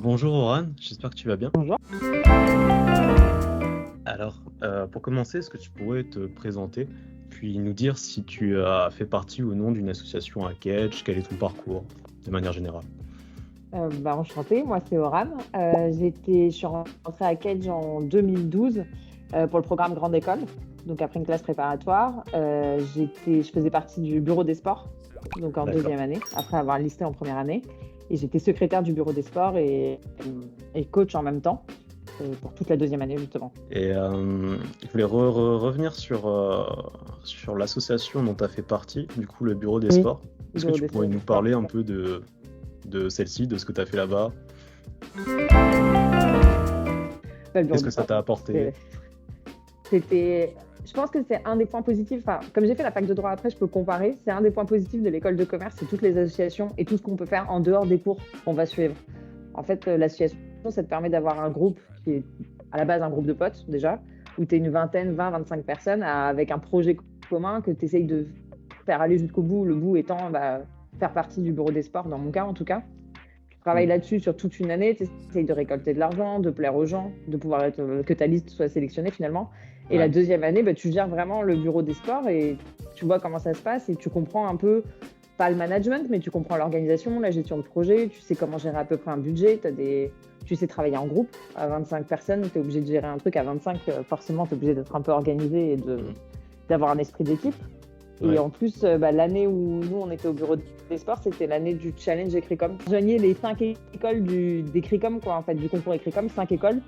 Bonjour Oran, j'espère que tu vas bien. Bonjour. Alors, pour commencer, est-ce que tu pourrais te présenter, puis nous dire si tu as fait partie ou non d'une association à Kedge, quel est ton parcours, de manière générale? Enchantée, moi c'est Oram. Je suis rentrée à Kedge en 2012 pour le programme Grande École, donc après une classe préparatoire. Je faisais partie du bureau des sports, donc en D'accord. deuxième année, après avoir listé en première année. Et j'étais secrétaire du bureau des sports et coach en même temps pour toute la deuxième année justement. Et je voulais revenir sur l'association dont tu as fait partie, du coup le Bureau des Oui, Sports. Est-ce que bureau tu des pourrais nous sports. parler un peu de celle-ci, de ce que tu as fait là-bas? Le bureau Qu'est-ce des que ça sports, t'a apporté? c'était, je pense que c'est un des points positifs. Enfin, comme j'ai fait la fac de droit après, je peux comparer. C'est un des points positifs de l'école de commerce, c'est toutes les associations et tout ce qu'on peut faire en dehors des cours qu'on va suivre. En fait, l'association, ça te permet d'avoir un groupe qui est à la base un groupe de potes déjà, où tu es une vingtaine, 20, 25 personnes avec un projet commun que tu essayes de faire aller jusqu'au bout. Le bout étant faire partie du bureau des sports, dans mon cas en tout cas. Tu travailles Mm. là-dessus sur toute une année, tu essayes de récolter de l'argent, de plaire aux gens, de pouvoir que ta liste soit sélectionnée finalement. Et la Ouais. deuxième année, tu gères vraiment le bureau des sports et tu vois comment ça se passe et tu comprends un peu, pas le management, mais tu comprends l'organisation, la gestion de projet, tu sais comment gérer à peu près un budget, tu sais travailler en groupe. À 25 personnes, tu es obligé de gérer un truc à 25, forcément, tu es obligé d'être un peu organisé et Mm. d'avoir un esprit d'équipe. Et Ouais. en plus, l'année où nous, on était au bureau des sports, c'était l'année du challenge Écricom. Je joignais les 5 écoles d'Écricom, quoi, en fait, du concours Écricom, 5 écoles,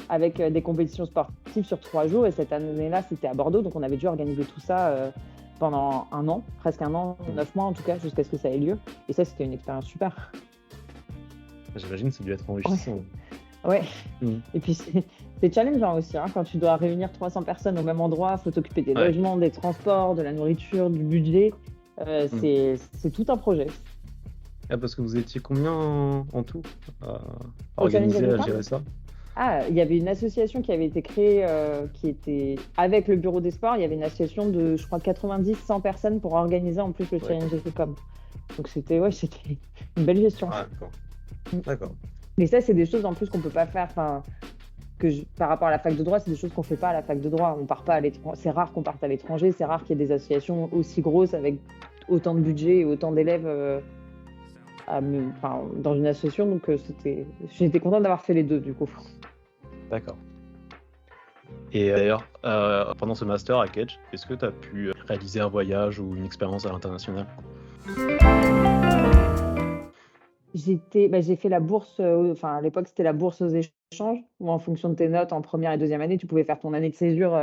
avec des compétitions sportives sur 3 jours. Et cette année-là, c'était à Bordeaux, donc on avait dû organiser tout ça pendant un an, presque un an, 9 mois en tout cas, jusqu'à ce que ça ait lieu. Et ça, c'était une expérience super. J'imagine que ça a dû être Ouais. enrichissant. Ouais. Mm. Et puis, c'est challengeant aussi, hein, quand tu dois réunir 300 personnes au même endroit, il faut t'occuper des Ouais. logements, des transports, de la nourriture, du budget. Mm. C'est tout un projet. Ah, parce que vous étiez combien en tout à Au challenge organiser, à agricole. gérer ça? Ah, il y avait une association qui avait été créée, qui était avec le bureau des sports. Il y avait une association de, je crois, 90-100 personnes pour organiser en plus le Ouais. challenge Agricom. Donc c'était une belle gestion. Ah, d'accord. Mm. D'accord. Mais ça, c'est des choses en plus qu'on peut pas faire. Enfin, par rapport à la fac de droit, c'est des choses qu'on fait pas à la fac de droit. On part pas à l'étranger. C'est rare qu'on parte à l'étranger. C'est rare qu'il y ait des associations aussi grosses avec autant de budget et autant d'élèves dans une association. Donc j'étais contente d'avoir fait les deux du coup. D'accord. Et d'ailleurs, pendant ce master à Kedge, est-ce que tu as pu réaliser un voyage ou une expérience à l'international? J'ai fait la bourse, à l'époque, c'était la bourse aux échanges, où en fonction de tes notes en première et deuxième année, tu pouvais faire ton année de césure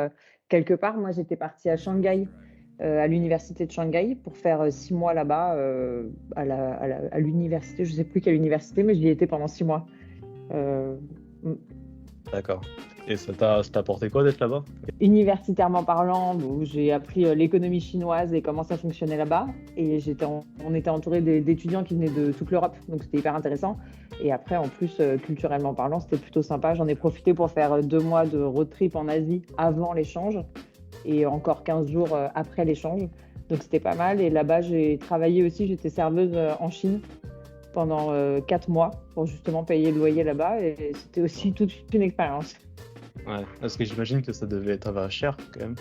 quelque part. Moi, j'étais partie à Shanghai, à l'université de Shanghai, pour faire 6 mois là-bas, à l'université. Je ne sais plus quelle université, mais j'y étais pendant 6 mois. Euh, D'accord. Et ça t'a apporté quoi d'être là-bas? Universitairement parlant, où j'ai appris l'économie chinoise et comment ça fonctionnait là-bas. Et on était entouré d'étudiants qui venaient de toute l'Europe, donc c'était hyper intéressant. Et après, en plus, culturellement parlant, c'était plutôt sympa. J'en ai profité pour faire 2 mois de road trip en Asie avant l'échange et encore 15 jours après l'échange. Donc c'était pas mal. Et là-bas, j'ai travaillé aussi, j'étais serveuse en Chine pendant 4 mois pour justement payer le loyer là-bas. Et c'était aussi toute une expérience. Ouais, parce que j'imagine que ça devait être cher quand même.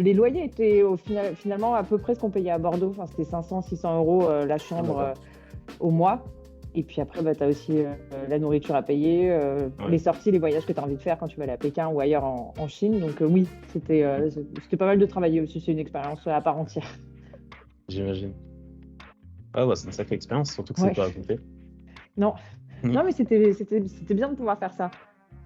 Les loyers étaient finalement à peu près ce qu'on payait à Bordeaux. Enfin, c'était 500-600 euros la Ah, chambre d'accord. au mois. Et puis après, tu as aussi la nourriture à payer, Ouais. les sorties, les voyages que tu as envie de faire quand tu vas aller à Pékin ou ailleurs en Chine. Donc oui, c'était pas mal de travailler aussi. C'est une expérience à part entière. J'imagine. Ah ouais, c'est une sacrée expérience, surtout que c'est Ouais. pas à côté. Non, Mm. non, mais c'était bien de pouvoir faire ça.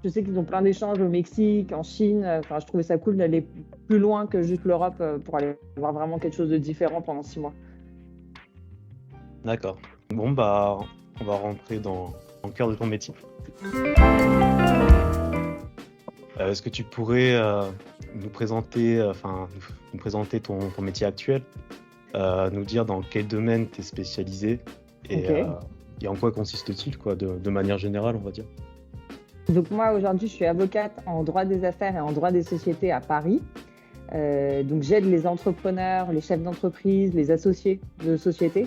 Je sais qu'ils ont plein d'échanges au Mexique, en Chine. Enfin, je trouvais ça cool d'aller plus loin que juste l'Europe pour aller voir vraiment quelque chose de différent pendant 6 mois. D'accord. Bon, bah, on va rentrer dans le cœur de ton métier. Est-ce que tu pourrais nous présenter, nous présenter ton métier actuel, nous dire dans quel domaine tu es spécialisé et, euh, Ok. et en quoi consiste-t-il, quoi, de manière générale, on va dire. Donc moi aujourd'hui je suis avocate en droit des affaires et en droit des sociétés à Paris. Donc j'aide les entrepreneurs, les chefs d'entreprise, les associés de sociétés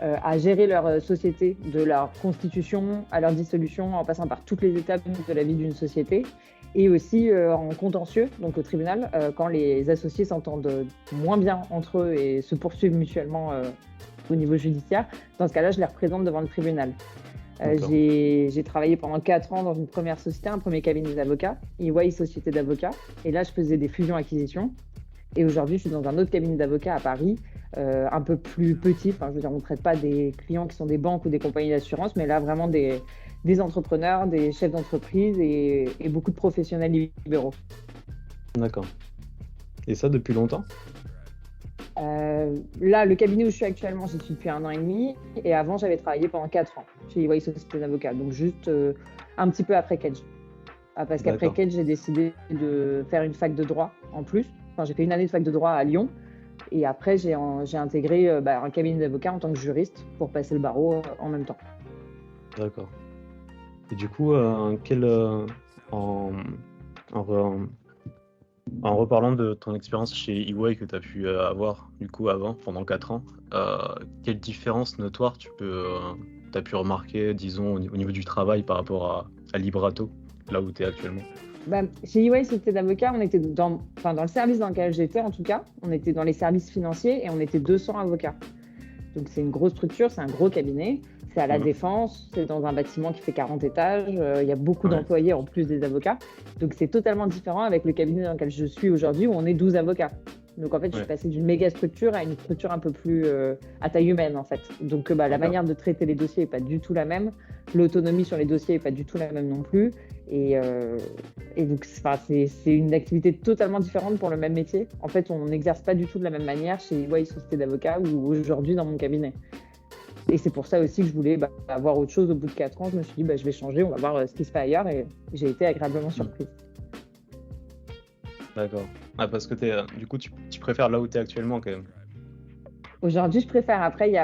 à gérer leur société, de leur constitution à leur dissolution, en passant par toutes les étapes de la vie d'une société. Et aussi en contentieux, donc au tribunal, quand les associés s'entendent moins bien entre eux et se poursuivent mutuellement au niveau judiciaire. Dans ce cas-là, je les représente devant le tribunal. J'ai travaillé pendant 4 ans dans une première société, un premier cabinet d'avocats, EY Société d'avocats. Et là, je faisais des fusions-acquisitions. Et aujourd'hui, je suis dans un autre cabinet d'avocats à Paris, un peu plus petit. Enfin, je veux dire, on ne traite pas des clients qui sont des banques ou des compagnies d'assurance, mais là, vraiment des entrepreneurs, des chefs d'entreprise et beaucoup de professionnels libéraux. D'accord. Et ça depuis longtemps? Là, le cabinet où je suis actuellement, j'y suis depuis 1 an et demi. Et avant, j'avais travaillé pendant 4 ans chez EY Société d'avocats. Donc, juste un petit peu après Kedge. Parce qu'après Kedge, j'ai décidé de faire une fac de droit en plus. Enfin, j'ai fait une année de fac de droit à Lyon. Et après, j'ai intégré un cabinet d'avocats en tant que juriste pour passer le barreau en même temps. D'accord. Et du coup, en reparlant de ton expérience chez EY que tu as pu avoir du coup avant, pendant 4 ans, quelle différence notoire tu as pu remarquer, disons, au niveau du travail par rapport à Librato, là où tu es actuellement? Chez EY Société d'avocats, on était dans le service dans lequel j'étais en tout cas, on était dans les services financiers et on était 200 avocats. Donc c'est une grosse structure, c'est un gros cabinet. C'est à la Défense, c'est dans un bâtiment qui fait 40 étages, il y a beaucoup d'employés en plus des avocats. Donc c'est totalement différent avec le cabinet dans lequel je suis aujourd'hui où on est 12 avocats. Donc en fait, je suis passée d'une méga structure à une structure un peu plus à taille humaine en fait. Donc la manière de traiter les dossiers n'est pas du tout la même, l'autonomie sur les dossiers n'est pas du tout la même non plus. Et donc c'est une activité totalement différente pour le même métier. En fait, on n'exerce pas du tout de la même manière chez EY Société d'avocats ou aujourd'hui dans mon cabinet. Et c'est pour ça aussi que je voulais avoir autre chose au bout de 4 ans. Je me suis dit, je vais changer, on va voir ce qui se fait ailleurs. Et j'ai été agréablement surprise. D'accord. Parce que du coup, tu préfères là où tu es actuellement quand même. Aujourd'hui, je préfère. Après, il y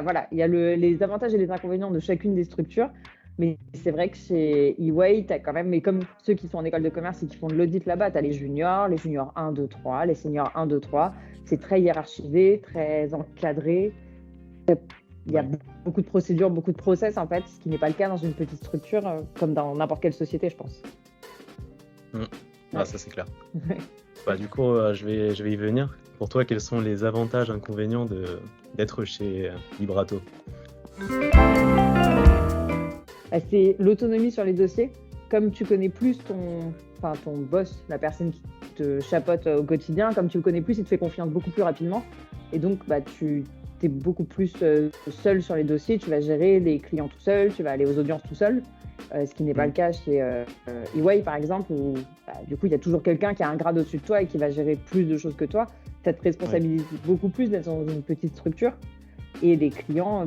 a les avantages et les inconvénients de chacune des structures. Mais c'est vrai que chez EY, tu as quand même, mais comme ceux qui sont en école de commerce et qui font de l'audit là-bas, tu as les juniors 1, 2, 3, les seniors 1, 2, 3. C'est très hiérarchisé, très encadré. Il y a beaucoup de procédures, beaucoup de process en fait, ce qui n'est pas le cas dans une petite structure comme dans n'importe quelle société, je pense. Ça c'est clair. Du coup, je vais y venir. Pour toi, quels sont les avantages, inconvénients d'être chez Librato? C'est l'autonomie sur les dossiers. Comme tu connais plus ton boss, la personne qui te chapeaute au quotidien, comme tu le connais plus, il te fait confiance beaucoup plus rapidement. Et donc, tu es beaucoup plus seul sur les dossiers, tu vas gérer les clients tout seul, tu vas aller aux audiences tout seul, ce qui n'est pas le cas chez EY par exemple, où du coup il y a toujours quelqu'un qui a un grade au-dessus de toi et qui va gérer plus de choses que toi. Ça te responsabilise beaucoup plus d'être dans une petite structure. Et les clients,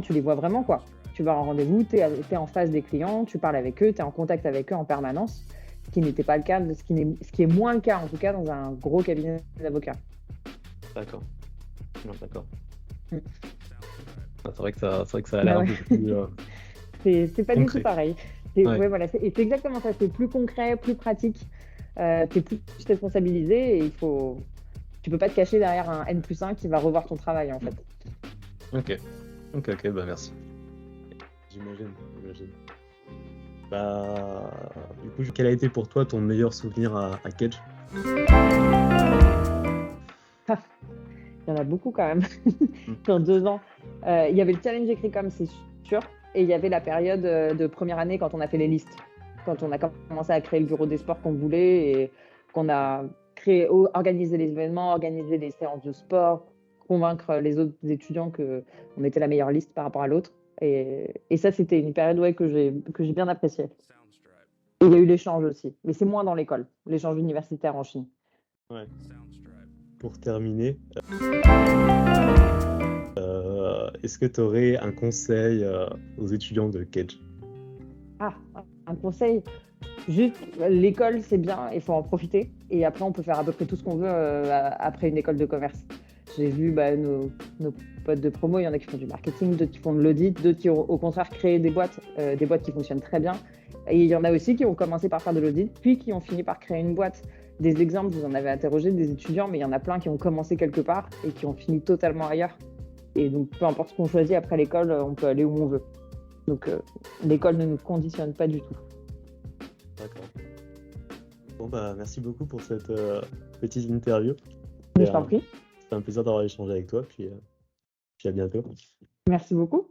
tu les vois vraiment quoi. Tu vas en rendez-vous, tu es en face des clients, tu parles avec eux, tu es en contact avec eux en permanence, ce qui n'était pas le cas, ce qui est moins le cas en tout cas dans un gros cabinet d'avocats. D'accord. Non, d'accord. C'est vrai que ça a l'air un peu plus. C'est pas concret. Du tout pareil. C'est exactement ça. C'est plus concret, plus pratique. T'es plus responsabilisé et tu peux pas te cacher derrière un N+1 qui va revoir ton travail en fait. Ok, merci. J'imagine. Du coup, quel a été pour toi ton meilleur souvenir à Kedge? Il y en a beaucoup quand même. Dans 2 ans, il y avait le challenge Écricom, c'est sûr, et il y avait la période de première année quand on a fait les listes, quand on a commencé à créer le bureau des sports qu'on voulait et qu'on a organisé les événements, organisé les séances de sport, convaincre les autres étudiants qu'on était la meilleure liste par rapport à l'autre. Et ça, c'était une période que j'ai bien appréciée. Et il y a eu l'échange aussi, mais c'est moins dans l'école, l'échange universitaire en Chine. Ouais. Pour terminer, est-ce que tu aurais un conseil aux étudiants de Kedge? Un conseil. Juste, l'école, c'est bien, il faut en profiter. Et après, on peut faire à peu près tout ce qu'on veut après une école de commerce. J'ai vu nos potes de promo, il y en a qui font du marketing, d'autres qui font de l'audit, d'autres qui ont au contraire créé des boîtes qui fonctionnent très bien. Et il y en a aussi qui ont commencé par faire de l'audit, puis qui ont fini par créer une boîte. Des exemples, vous en avez interrogé, des étudiants, mais il y en a plein qui ont commencé quelque part et qui ont fini totalement ailleurs. Et donc, peu importe ce qu'on choisit après l'école, on peut aller où on veut. Donc, l'école ne nous conditionne pas du tout. D'accord. Bon, bah, merci beaucoup pour cette petite interview. Mais je t'en prie. C'était un plaisir d'avoir échangé avec toi, puis à bientôt. Merci beaucoup.